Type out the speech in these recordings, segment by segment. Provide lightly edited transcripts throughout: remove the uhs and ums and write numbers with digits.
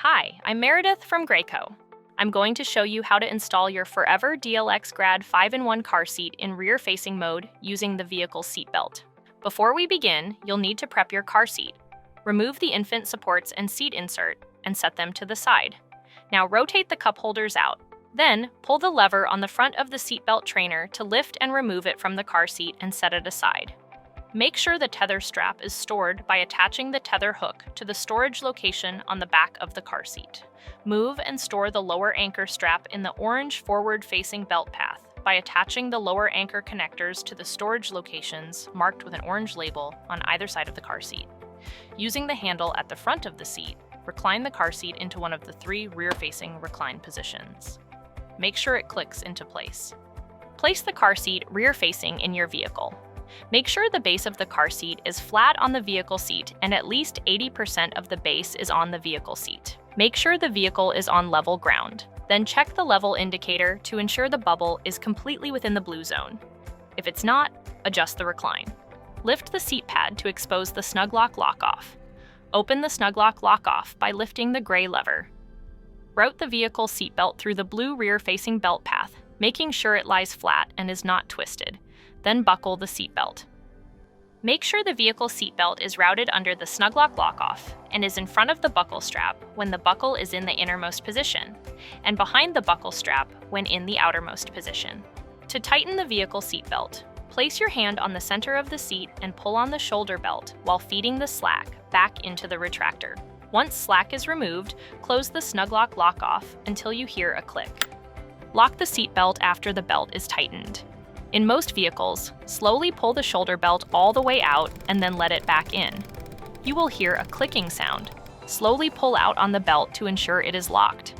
Hi, I'm Meredith from Graco. I'm going to show you how to install your Forever DLX Grad 5-in-1 car seat in rear-facing mode using the vehicle seatbelt. Before we begin, you'll need to prep your car seat. Remove the infant supports and seat insert and set them to the side. Now rotate the cup holders out. Then, pull the lever on the front of the seatbelt trainer to lift and remove it from the car seat and set it aside. Make sure the tether strap is stored by attaching the tether hook to the storage location on the back of the car seat. Move and store the lower anchor strap in the orange forward-facing belt path by attaching the lower anchor connectors to the storage locations marked with an orange label on either side of the car seat. Using the handle at the front of the seat, recline the car seat into one of the 3 rear-facing recline positions. Make sure it clicks into place. Place the car seat rear-facing in your vehicle. Make sure the base of the car seat is flat on the vehicle seat and at least 80% of the base is on the vehicle seat. Make sure the vehicle is on level ground. Then check the level indicator to ensure the bubble is completely within the blue zone. If it's not, adjust the recline. Lift the seat pad to expose the snug lock lock-off. Open the snug lock lock-off by lifting the gray lever. Route the vehicle seatbelt through the blue rear-facing belt path, making sure it lies flat and is not twisted. Then buckle the seatbelt. Make sure the vehicle seatbelt is routed under the snug lock lock-off and is in front of the buckle strap when the buckle is in the innermost position, and behind the buckle strap when in the outermost position. To tighten the vehicle seatbelt, place your hand on the center of the seat and pull on the shoulder belt while feeding the slack back into the retractor. Once slack is removed, close the snug lock lock-off until you hear a click. Lock the seatbelt after the belt is tightened. In most vehicles, slowly pull the shoulder belt all the way out and then let it back in. You will hear a clicking sound. Slowly pull out on the belt to ensure it is locked.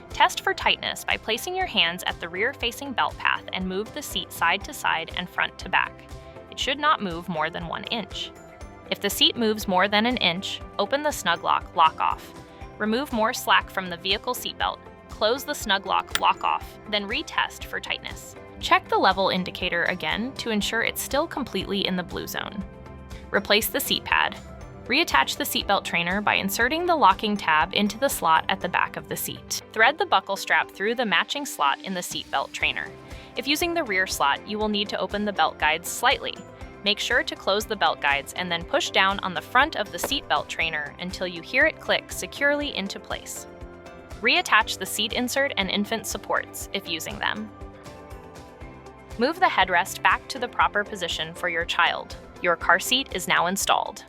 Test for tightness by placing your hands at the rear-facing belt path and move the seat side to side and front to back. It should not move more than 1 inch. If the seat moves more than 1 inch, open the snug lock lock-off. Remove more slack from the vehicle seatbelt. Close the snug lock lock-off, then retest for tightness. Check the level indicator again to ensure it's still completely in the blue zone. Replace the seat pad. Reattach the seatbelt trainer by inserting the locking tab into the slot at the back of the seat. Thread the buckle strap through the matching slot in the seatbelt trainer. If using the rear slot, you will need to open the belt guides slightly. Make sure to close the belt guides and then push down on the front of the seatbelt trainer until you hear it click securely into place. Reattach the seat insert and infant supports if using them. Move the headrest back to the proper position for your child. Your car seat is now installed.